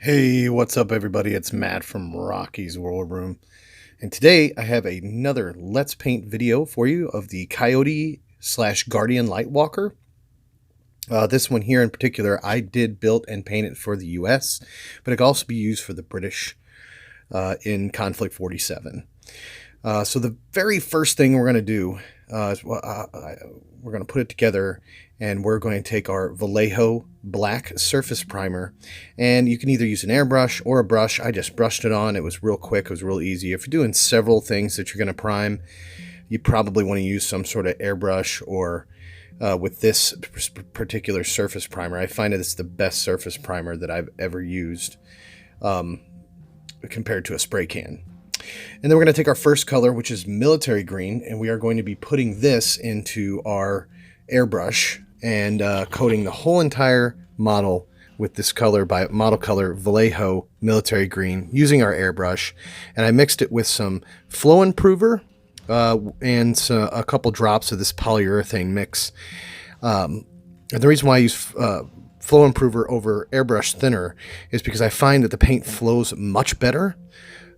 Hey, what's up, everybody? It's Matt from Rocky's World Room, and today I have another Let's Paint video for you of the Coyote / Guardian Lightwalker. This one here in particular, I did build and paint it for the US, but it can also be used for the British in Conflikt 47. So the very first thing we're going to do is we're going to put it together, and we're going to take our Vallejo black surface primer, and you can either use an airbrush or a brush. I just brushed it on. It was real quick. It was real easy. If you're doing several things that you're going to prime, you probably want to use some sort of airbrush or with this particular surface primer. I find that it's the best surface primer that I've ever used compared to a spray can. And then we're going to take our first color, which is military green, and we are going to be putting this into our airbrush and coating the whole entire model with this color by Model Color Vallejo military green using our airbrush. And I mixed it with some flow improver and a couple drops of this polyurethane mix. And the reason why I use flow improver over airbrush thinner is because I find that the paint flows much better.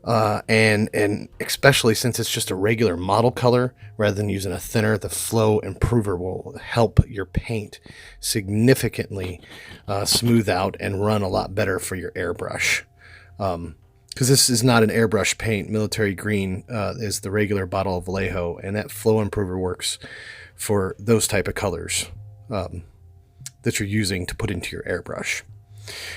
And especially since it's just a regular model color rather than using a thinner, the flow improver will help your paint significantly smooth out and run a lot better for your airbrush. Because this is not an airbrush paint. Military green is the regular bottle of Vallejo, and that flow improver works for those type of colors that you're using to put into your airbrush.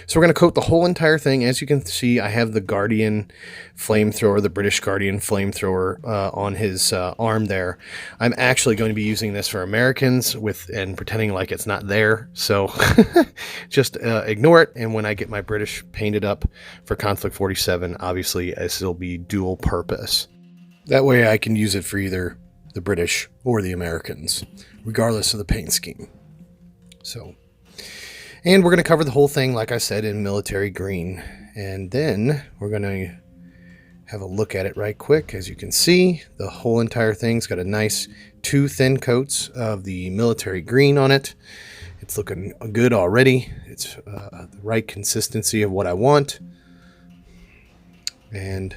So we're going to coat the whole entire thing. As you can see, I have the Guardian flamethrower, the British Guardian flamethrower on his arm there. I'm actually going to be using this for Americans and pretending like it's not there. So just ignore it. And when I get my British painted up for Conflikt 47, obviously this will be dual purpose. That way I can use it for either the British or the Americans, regardless of the paint scheme. And we're going to cover the whole thing, like I said, in military green. And then we're going to have a look at it right quick. As you can see, the whole entire thing's got a nice 2 thin coats of the military green on it. It's looking good already. It's the right consistency of what I want. And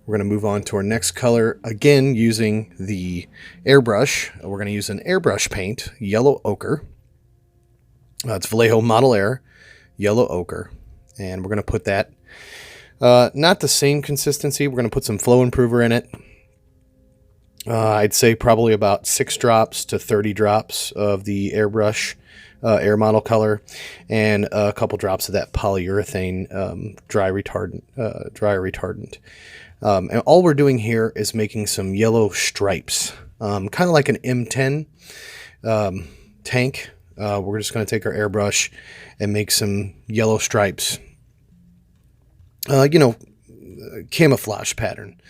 we're going to move on to our next color, again using the airbrush. We're going to use an airbrush paint, yellow ochre. It's Vallejo Model Air, yellow ochre, and we're going to put that, not the same consistency. We're going to put some flow improver in it. I'd say probably about 6 drops to 30 drops of the airbrush air model color, and a couple drops of that polyurethane dryer retardant. And all we're doing here is making some yellow stripes, kind of like an M10 tank. We're just going to take our airbrush and make some yellow stripes, camouflage pattern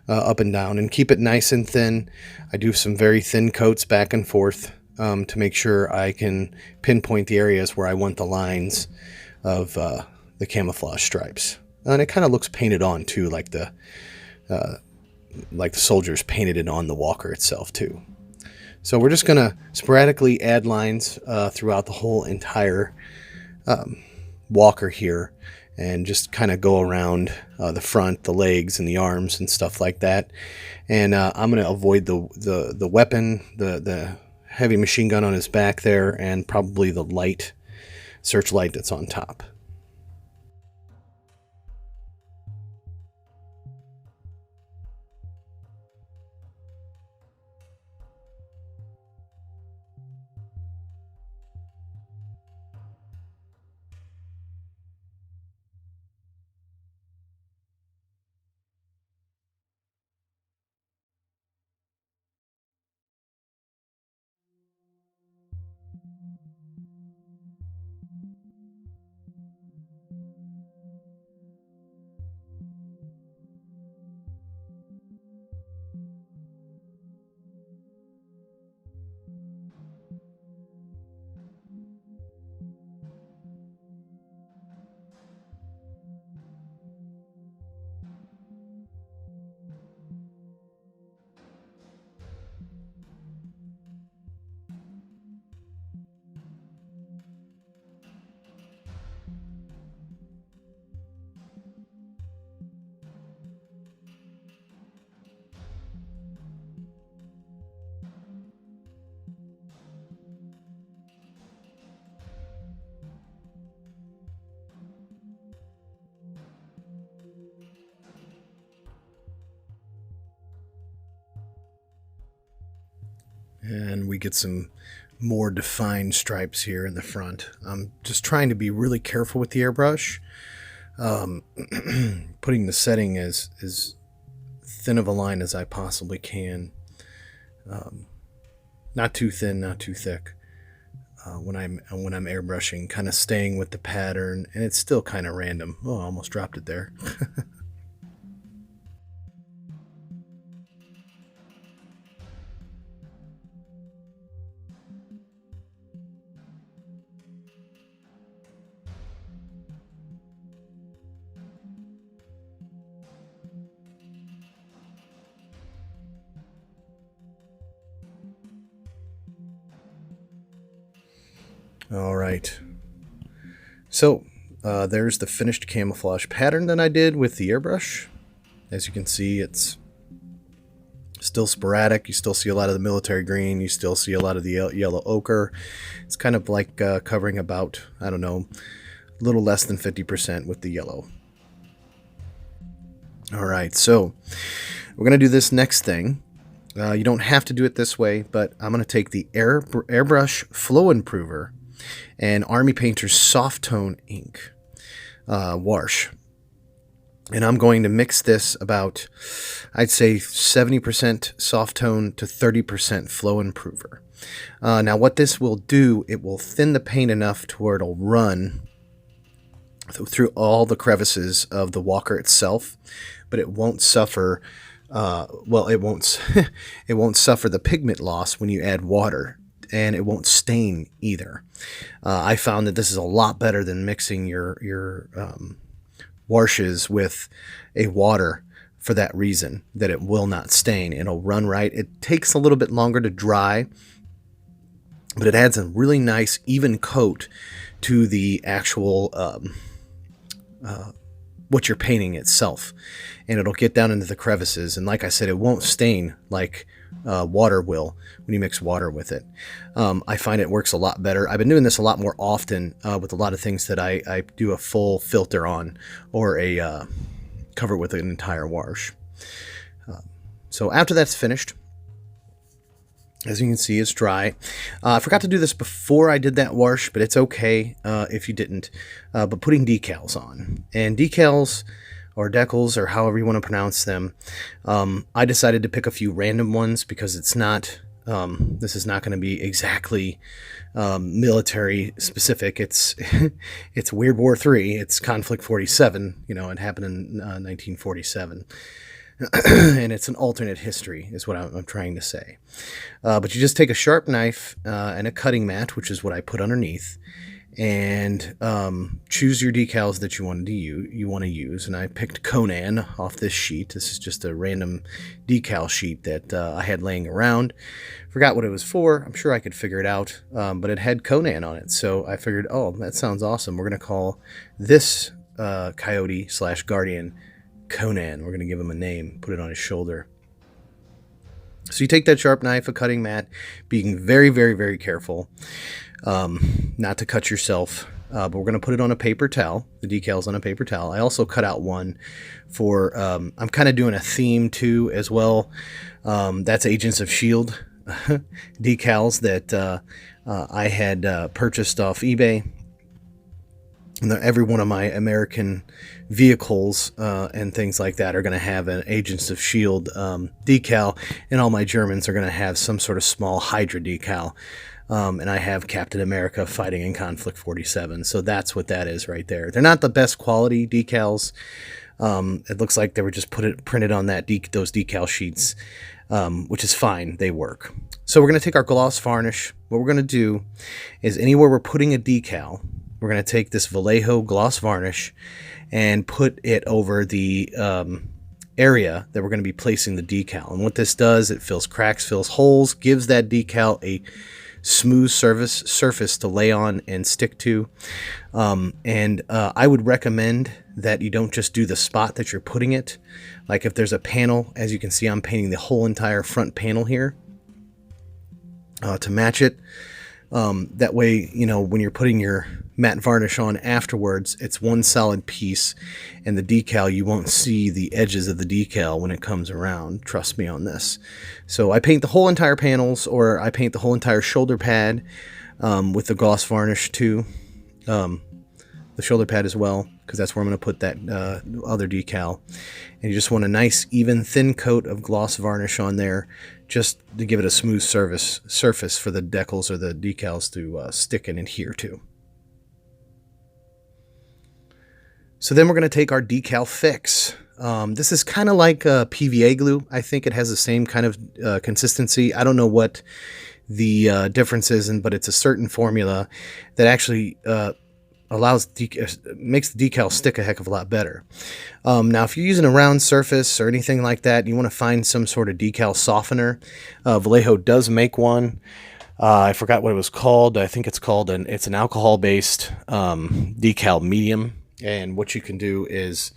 up and down, and keep it nice and thin. I do some very thin coats back and forth to make sure I can pinpoint the areas where I want the lines of the camouflage stripes. And it kind of looks painted on too, like the soldiers painted it on the walker itself too. So we're just going to sporadically add lines throughout the whole entire walker here, and just kind of go around the front, the legs, and the arms and stuff like that. And I'm going to avoid the weapon, the heavy machine gun on his back there, and probably the searchlight that's on top. And we get some more defined stripes here in the front. I'm just trying to be really careful with the airbrush. Putting the setting as thin of a line as I possibly can. Not too thin, not too thick. When I'm airbrushing, kind of staying with the pattern, and it's still kind of random. Oh, I almost dropped it there. All right. So there's the finished camouflage pattern that I did with the airbrush. As you can see, it's still sporadic. You still see a lot of the military green. You still see a lot of the yellow ochre. It's kind of like covering about, I don't know, a little less than 50% with the yellow. All right, so we're going to do this next thing. You don't have to do it this way, but I'm going to take the airbrush flow improver and Army Painter's soft tone ink wash, and I'm going to mix this about, I'd say 70% soft tone to 30% flow improver. Now what this will do, it will thin the paint enough to where it'll run through all the crevices of the walker itself, but it won't suffer it won't it won't suffer the pigment loss when you add water, and it won't stain either. I found that this is a lot better than mixing your washes with a water for that reason, that it will not stain. It'll run right. It takes a little bit longer to dry, but it adds a really nice even coat to the actual what you're painting itself, and it'll get down into the crevices, and like I said, it won't stain like water will when you mix water with it. I find it works a lot better. I've been doing this a lot more often with a lot of things that I do a full filter on, or a cover with an entire wash. So after that's finished, as you can see, it's dry. I forgot to do this before I did that wash, but it's okay if you didn't. But putting decals on. And decals, or decals, or however you want to pronounce them, I decided to pick a few random ones because it's not, this is not going to be exactly military specific. It's it's World War III. It's Konflikt 47. You know, it happened in 1947. And it's an alternate history is what I'm trying to say. But you just take a sharp knife and a cutting mat, which is what I put underneath, and choose your decals that you want to use. And I picked Conan off this sheet. This is just a random decal sheet that I had laying around. Forgot what it was for. I'm sure I could figure it out, but it had Conan on it. So I figured, oh, that sounds awesome. We're going to call this Coyote / Guardian Conan. We're going to give him a name, put it on his shoulder. So you take that sharp knife, a cutting mat, being very, very, very careful not to cut yourself, but we're going to put it on a paper towel, the decals on a paper towel. I also cut out one for, I'm kind of doing a theme too as well. That's Agents of S.H.I.E.L.D. decals that I had purchased off eBay. And every one of my American vehicles and things like that are going to have an Agents of S.H.I.E.L.D. Decal, and all my Germans are going to have some sort of small Hydra decal. And I have Captain America fighting in Konflikt 47, so that's what that is right there. They're not the best quality decals. It looks like they were just printed on those decal sheets, which is fine. They work. So we're going to take our gloss varnish. What we're going to do is anywhere we're putting a decal, we're going to take this Vallejo gloss varnish and put it over the area that we're going to be placing the decal. And what this does, it fills cracks, fills holes, gives that decal a smooth surface to lay on and stick to. I would recommend that you don't just do the spot that you're putting it. Like if there's a panel, as you can see, I'm painting the whole entire front panel here to match it. That way, you know, when you're putting your matte varnish on afterwards, it's one solid piece, and the decal, you won't see the edges of the decal when it comes around. Trust me on this. So I paint the whole entire panels, or I paint the whole entire shoulder pad with the gloss varnish too. The shoulder pad as well, because that's where I'm going to put that other decal. And you just want a nice, even, thin coat of gloss varnish on there, just to give it a smooth surface for the decals or the decals to stick and adhere to. So then we're going to take our decal fix. This is kind of like PVA glue. I think it has the same kind of consistency. I don't know what the difference is, but it's a certain formula that actually makes the decal stick a heck of a lot better. Now, if you're using a round surface or anything like that, you want to find some sort of decal softener. Vallejo does make one. I forgot what it was called. I think it's called it's an alcohol-based decal medium. And what you can do is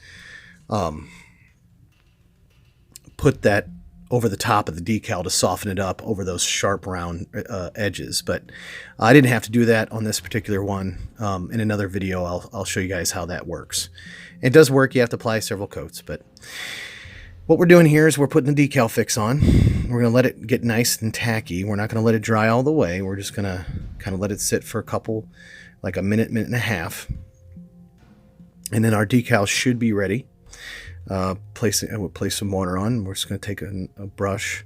put that over the top of the decal to soften it up over those sharp round edges. But I didn't have to do that on this particular one. In another video, I'll show you guys how that works. It does work. You have to apply several coats. But what we're doing here is we're putting the decal fix on. We're going to let it get nice and tacky. We're not going to let it dry all the way. We're just going to kind of let it sit for a couple, like a minute, minute and a half. And then our decal should be ready. I would place some water on. We're just going to take a brush.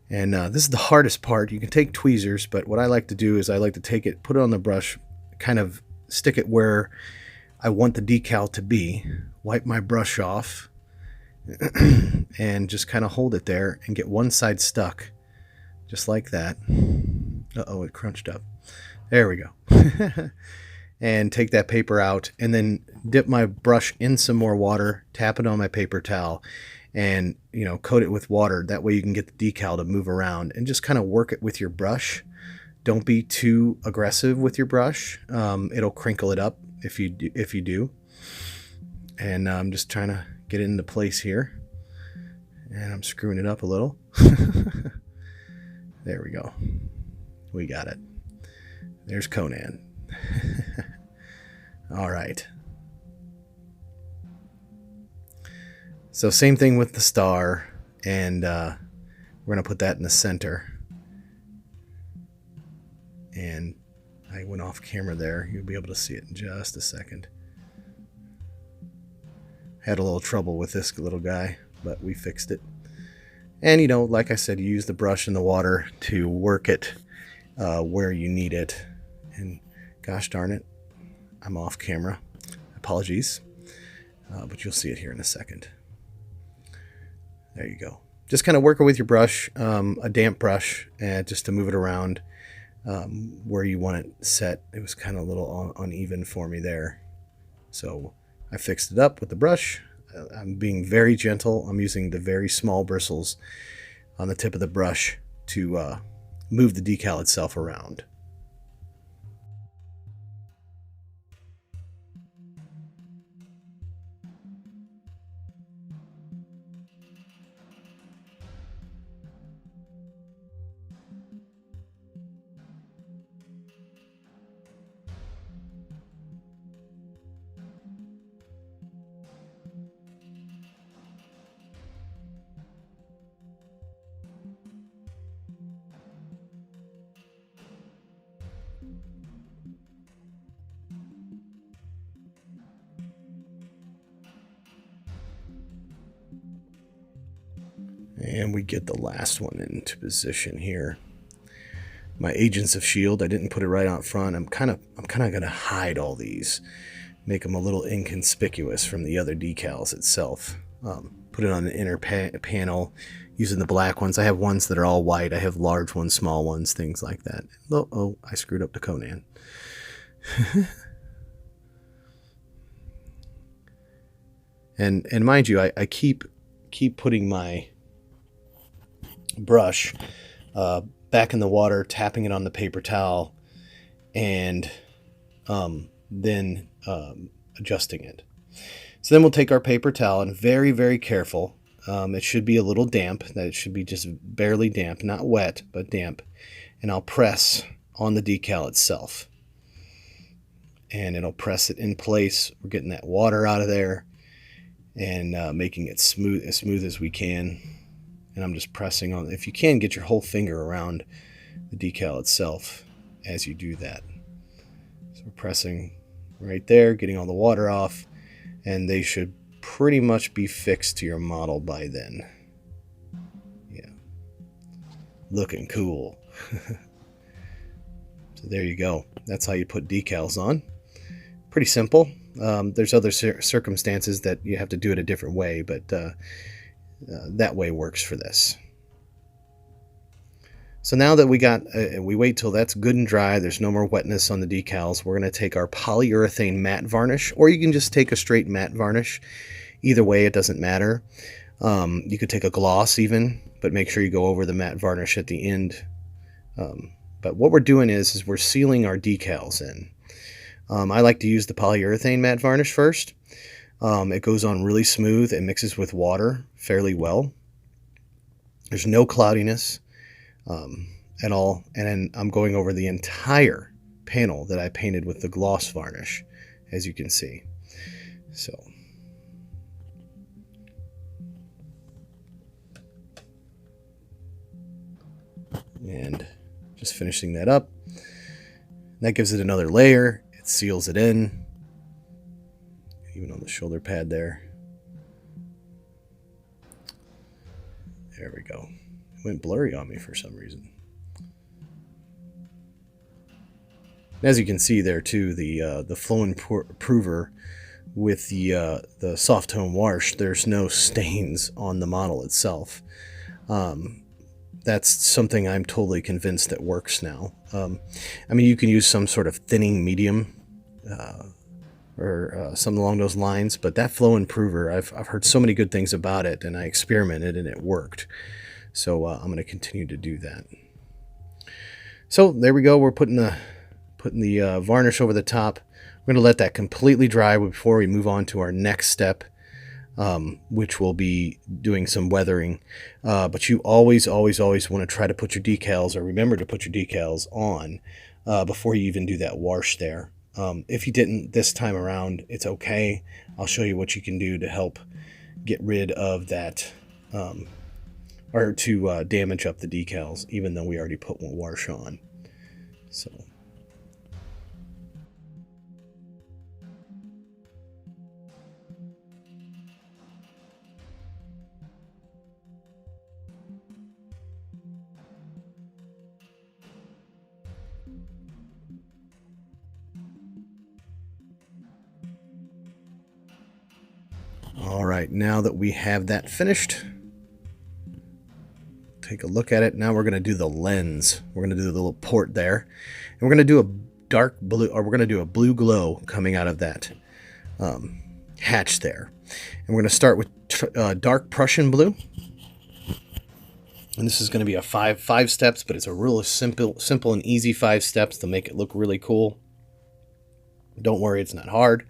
And this is the hardest part. You can take tweezers, but what I like to do is I like to take it, put it on the brush, kind of stick it where I want the decal to be, wipe my brush off, and just kind of hold it there and get one side stuck, just like that. Uh-oh, it crunched up. There we go. And take that paper out, and then dip my brush in some more water, tap it on my paper towel, and, you know, coat it with water. That way you can get the decal to move around, and just kind of work it with your brush. Don't be too aggressive with your brush. It'll crinkle it up if you do. And I'm just trying to get it into place here, and I'm screwing it up a little. There we go. We got it. There's Conan. All right. So same thing with the star, and we're going to put that in the center. And I went off camera there. You'll be able to see it in just a second. Had a little trouble with this little guy, but we fixed it. And, you know, like I said, you use the brush and the water to work it where you need it. And gosh darn it, I'm off camera. Apologies. But you'll see it here in a second. There you go. Just kind of work it with your brush, a damp brush, just to move it around where you want it set. It was kind of a little uneven for me there. So I fixed it up with the brush. I'm being very gentle. I'm using the very small bristles on the tip of the brush to move the decal itself around. And we get the last one into position here. My Agents of S.H.I.E.L.D., I didn't put it right out front. I'm kind of going to hide all these, make them a little inconspicuous from the other decals itself. Put it on the inner panel using the black ones. I have ones that are all white. I have large ones, small ones, things like that. Oh, I screwed up the Conan. and mind you, I keep putting my brush back in the water, tapping it on the paper towel, and then adjusting it. So then we'll take our paper towel and very, very careful. It should be a little damp. That it should be just barely damp, not wet, but damp. And I'll press on the decal itself. And it'll press it in place. We're getting that water out of there and making it smooth as we can. And I'm just pressing on. If you can, get your whole finger around the decal itself as you do that. So we're pressing right there, getting all the water off, and they should pretty much be fixed to your model by then. Yeah, looking cool. So there you go. That's how you put decals on. Pretty simple. There's other circumstances that you have to do it a different way, but that way works for this. So now that we wait till that's good and dry, there's no more wetness on the decals, we're going to take our polyurethane matte varnish, or you can just take a straight matte varnish. Either way, it doesn't matter. You could take a gloss even, but make sure you go over the matte varnish at the end. But what we're doing is we're sealing our decals in. I like to use the polyurethane matte varnish first. It goes on really smooth. It mixes with water fairly well. There's no cloudiness at all. And then I'm going over the entire panel that I painted with the gloss varnish, as you can see. So. And just finishing that up. That gives it another layer. It seals it in. Even on the shoulder pad there. There we go. It went blurry on me for some reason. And as you can see there too, the flow improver with the soft tone wash, there's no stains on the model itself. That's something I'm totally convinced that works now. I mean, you can use some sort of thinning medium or something along those lines, but that flow improver, I've heard so many good things about it, and I experimented and it worked. So I'm going to continue to do that. So there we go. We're putting the varnish over the top. We're going to let that completely dry before we move on to our next step, which will be doing some weathering. But you always want to try to put your decals, or remember to put your decals on before you even do that wash there. If you didn't this time around, it's okay. I'll show you what you can do to help get rid of that, or to damage up the decals, even though we already put one wash on. So. All right, now that we have that finished, take a look at it. Now we're going to do the lens. We're going to do the little port there, and we're going to do a dark blue, or we're going to do a blue glow coming out of that hatch there. And we're going to start with dark Prussian blue. And this is going to be a five steps, but it's a really simple and easy 5 steps to make it look really cool. Don't worry, it's not hard.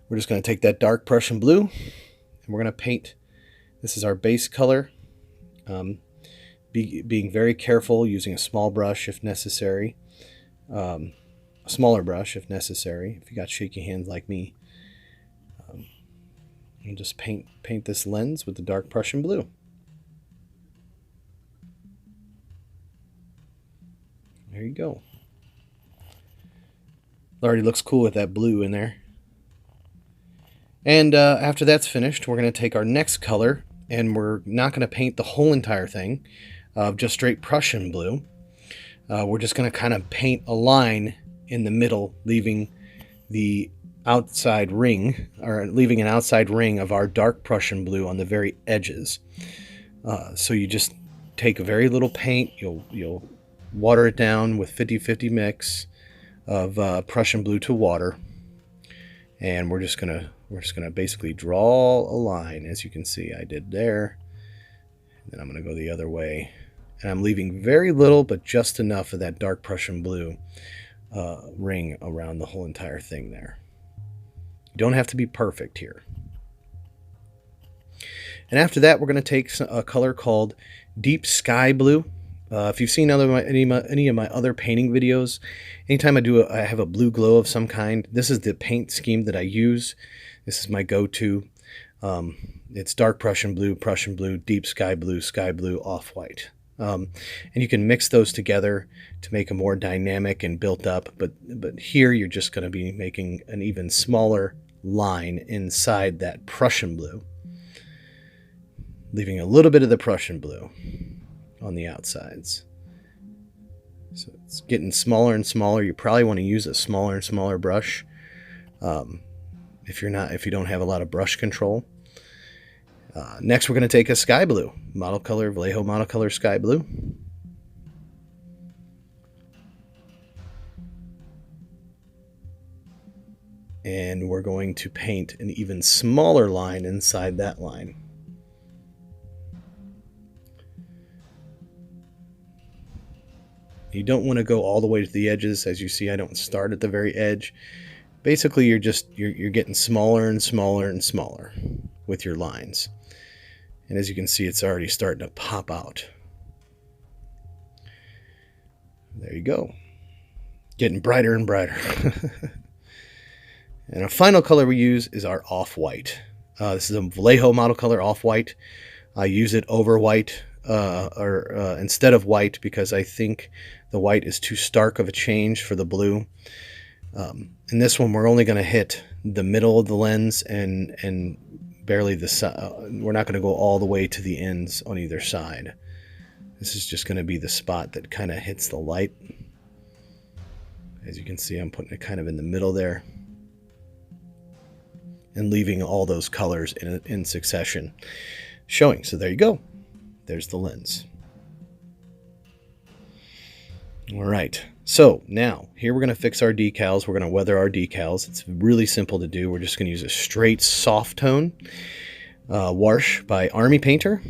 We're just going to take that dark Prussian blue, and we're going to paint. This is our base color. Being very careful, using a small brush if necessary. A smaller brush if necessary, if you got shaky hands like me. And just paint this lens with the dark Prussian blue. There you go. It already looks cool with that blue in there. And after that's finished, we're going to take our next color, and we're not going to paint the whole entire thing of just straight Prussian blue. We're just going to kind of paint a line in the middle, leaving the outside ring, or leaving an outside ring of our dark Prussian blue on the very edges. So you just take a very little paint, you'll water it down with 50-50 mix of Prussian blue to water, and we're just gonna basically draw a line, as you can see I did there. And then I'm gonna go the other way, and I'm leaving very little, but just enough of that dark Prussian blue ring around the whole entire thing there. You don't have to be perfect here. And after that, we're going to take a color called Deep Sky Blue. If you've seen any of my other painting videos, anytime I have a blue glow of some kind, this is the paint scheme that I use. This is my go-to. It's dark Prussian blue, deep sky blue, off-white. And you can mix those together to make a more dynamic and built up, but here you're just going to be making an even smaller line inside that Prussian blue, leaving a little bit of the Prussian blue on the outsides. So it's getting smaller and smaller. You probably want to use a smaller and smaller brush if you don't have a lot of brush control. Next, we're going to take a sky blue model color, Vallejo model color sky blue. And we're going to paint an even smaller line inside that line. You don't want to go all the way to the edges. As you see, I don't start at the very edge. Basically, you're getting smaller and smaller and smaller with your lines. And as you can see, it's already starting to pop out. There you go. Getting brighter and brighter. And our final color we use is our off-white. This is a Vallejo model color, off-white. I use it over white instead of white because I think the white is too stark of a change for the blue. In this one, we're only going to hit the middle of the lens and barely the side. We're not going to go all the way to the ends on either side. This is just going to be the spot that kind of hits the light. As you can see, I'm putting it kind of in the middle there and leaving all those colors in succession showing. So there you go. There's the lens. All right. So now here we're going to fix our decals. We're going to weather our decals. It's really simple to do. We're just going to use a straight soft tone wash by Army Painter,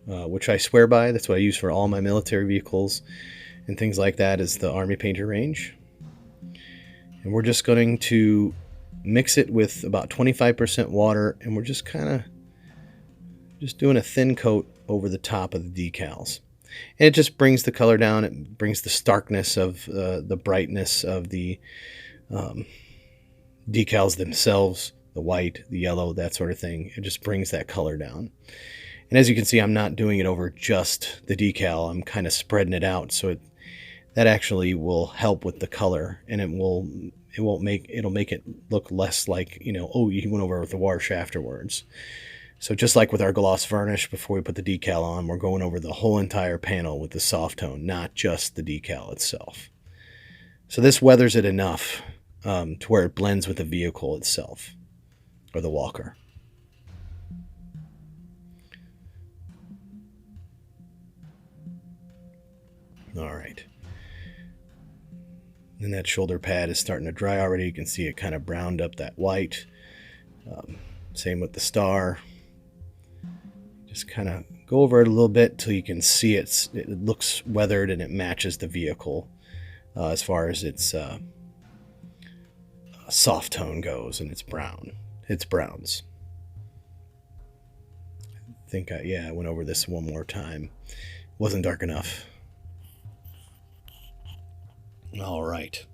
which I swear by. That's what I use for all my military vehicles and things like that, is the Army Painter range. And we're just going to mix it with about 25% water, and we're just kind of doing a thin coat over the top of the decals. And it just brings the color down. It brings the starkness of the brightness of the decals themselves, the white, the yellow, that sort of thing. It just brings that color down. And as you can see, I'm not doing it over just the decal. I'm kind of spreading it out, so that actually will help with the color, and it'll make it look less like, oh, you went over with the wash afterwards. So just like with our gloss varnish, before we put the decal on, we're going over the whole entire panel with the soft tone, not just the decal itself. So this weathers it enough to where it blends with the vehicle itself, or the walker. All right. And that shoulder pad is starting to dry already. You can see it kind of browned up that white. Same with the star. Just kind of go over it a little bit till you can see it looks weathered and it matches the vehicle as far as its soft tone goes, and it's brown. It's browns. I think I went over this one more time. Wasn't dark enough. All right.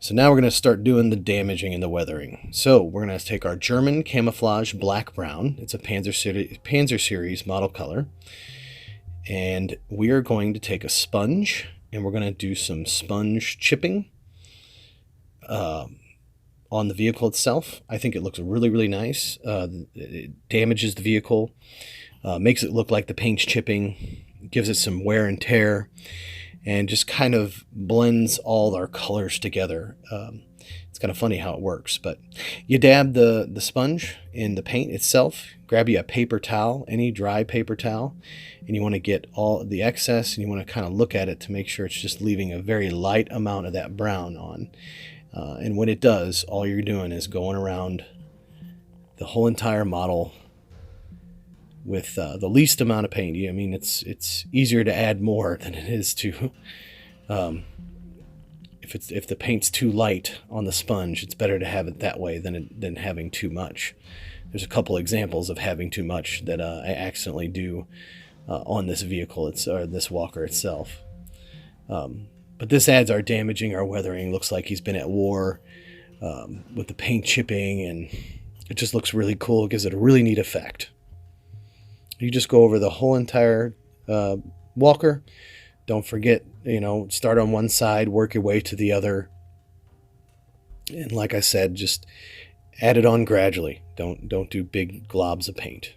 So now we're going to start doing the damaging and the weathering. So we're going to take our German camouflage black brown. It's a Panzer Series model color. And we are going to take a sponge, and we're going to do some sponge chipping on the vehicle itself. I think it looks really, really nice. It damages the vehicle, makes it look like the paint's chipping, gives it some wear and tear, and just kind of blends all our colors together. It's kind of funny how it works, but you dab the sponge in the paint itself, grab you a paper towel, any dry paper towel, and you want to get all the excess, and you want to kind of look at it to make sure it's just leaving a very light amount of that brown on. And when it does, all you're doing is going around the whole entire model with the least amount of paint. I mean, it's easier to add more than it is to if the paint's too light on the sponge. It's better to have it that way than having too much. There's a couple examples of having too much that I accidentally do on this vehicle, or this walker itself. But this adds our damaging, our weathering. Looks like he's been at war, with the paint chipping, and it just looks really cool. It gives it a really neat effect. You just go over the whole entire walker. Don't forget, start on one side, work your way to the other. And like I said, just add it on gradually. Don't do big globs of paint.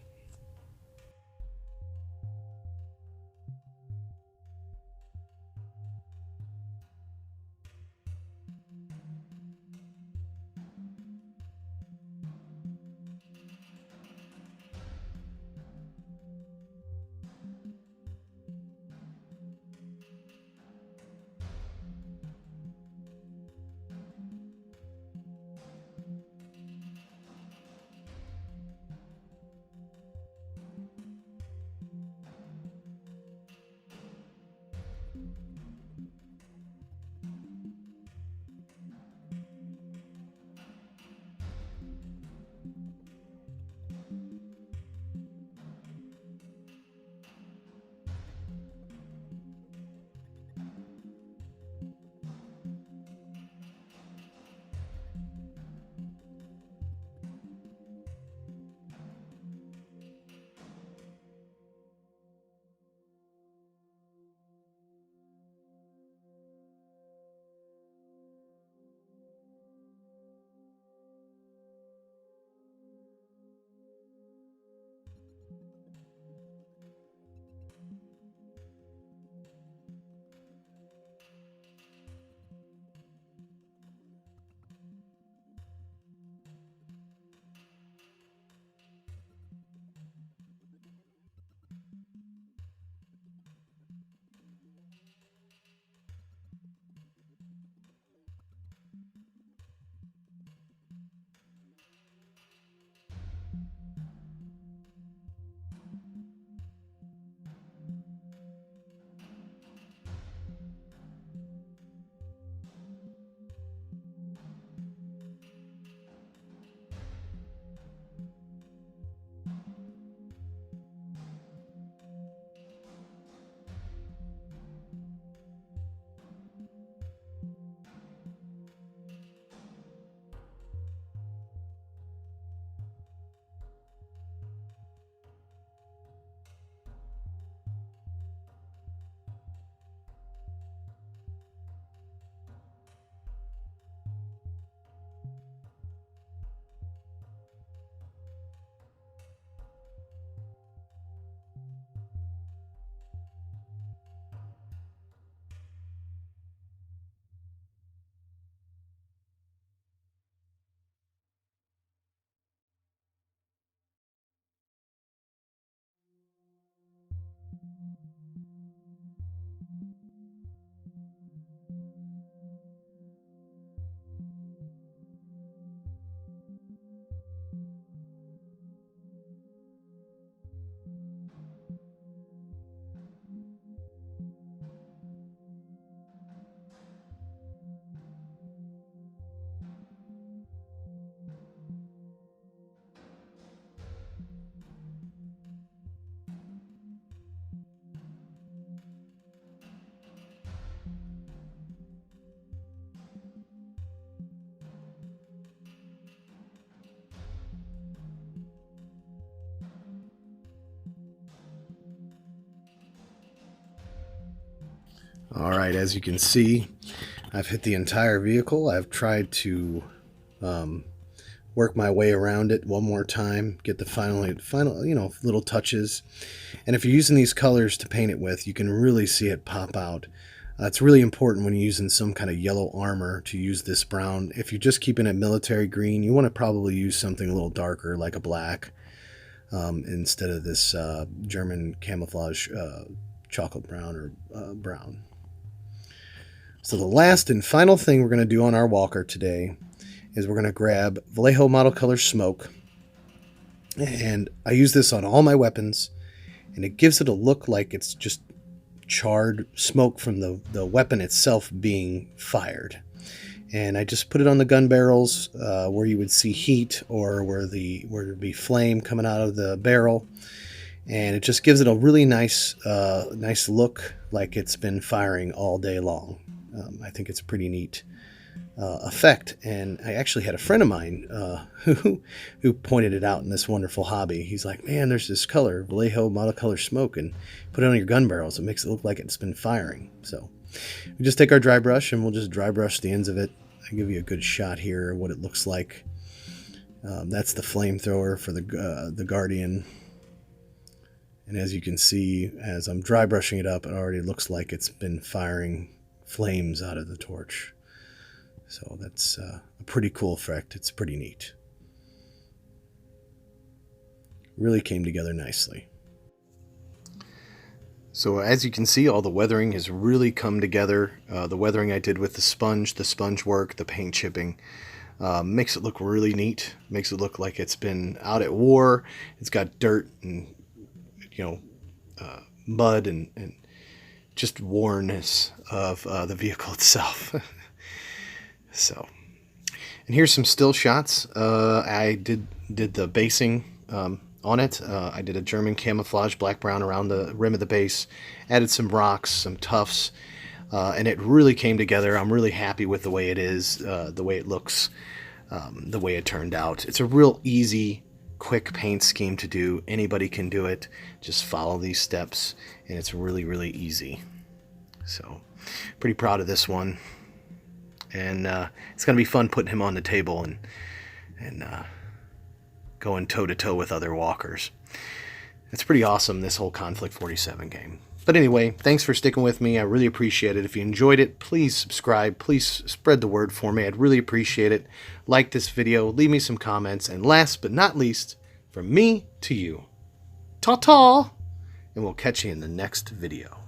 All right, as you can see, I've hit the entire vehicle. I've tried to work my way around it one more time, get the final little touches. And if you're using these colors to paint it with, you can really see it pop out. It's really important when you're using some kind of yellow armor to use this brown. If you're just keeping it military green, you want to probably use something a little darker, like a black, instead of this German camouflage chocolate brown or brown. So the last and final thing we're going to do on our walker today is we're going to grab Vallejo Model Color Smoke. And I use this on all my weapons, and it gives it a look like it's just charred smoke from the weapon itself being fired. And I just put it on the gun barrels where you would see heat, or where there'd be flame coming out of the barrel. And it just gives it a really nice look, like it's been firing all day long. I think it's a pretty neat effect. And I actually had a friend of mine who pointed it out in this wonderful hobby. He's like, man, there's this color, Vallejo model color smoke, and put it on your gun barrels. It makes it look like it's been firing. So we just take our dry brush and we'll just dry brush the ends of it. I'll give you a good shot here of what it looks like. That's the flamethrower for the Guardian. And as you can see, as I'm dry brushing it up, it already looks like it's been firing flames out of the torch. So that's a pretty cool effect. It's pretty neat. Really came together nicely. So as you can see, all the weathering has really come together. The weathering I did with the sponge work, the paint chipping, makes it look really neat. Makes it look like it's been out at war. It's got dirt and mud and just wornness of the vehicle itself. So, and here's some still shots. I did the basing on it. I did a German camouflage black-brown around the rim of the base, added some rocks, some tufts, and it really came together. I'm really happy with the way it is, the way it looks, the way it turned out. It's a real easy, quick paint scheme to do. Anybody can do it. Just follow these steps, and it's really, really easy. So, pretty proud of this one. And it's going to be fun putting him on the table and going toe-to-toe with other walkers. It's pretty awesome, this whole Konflikt 47 game. But anyway, thanks for sticking with me. I really appreciate it. If you enjoyed it, please subscribe. Please spread the word for me. I'd really appreciate it. Like this video. Leave me some comments. And last but not least, from me to you, ta-ta! And we'll catch you in the next video.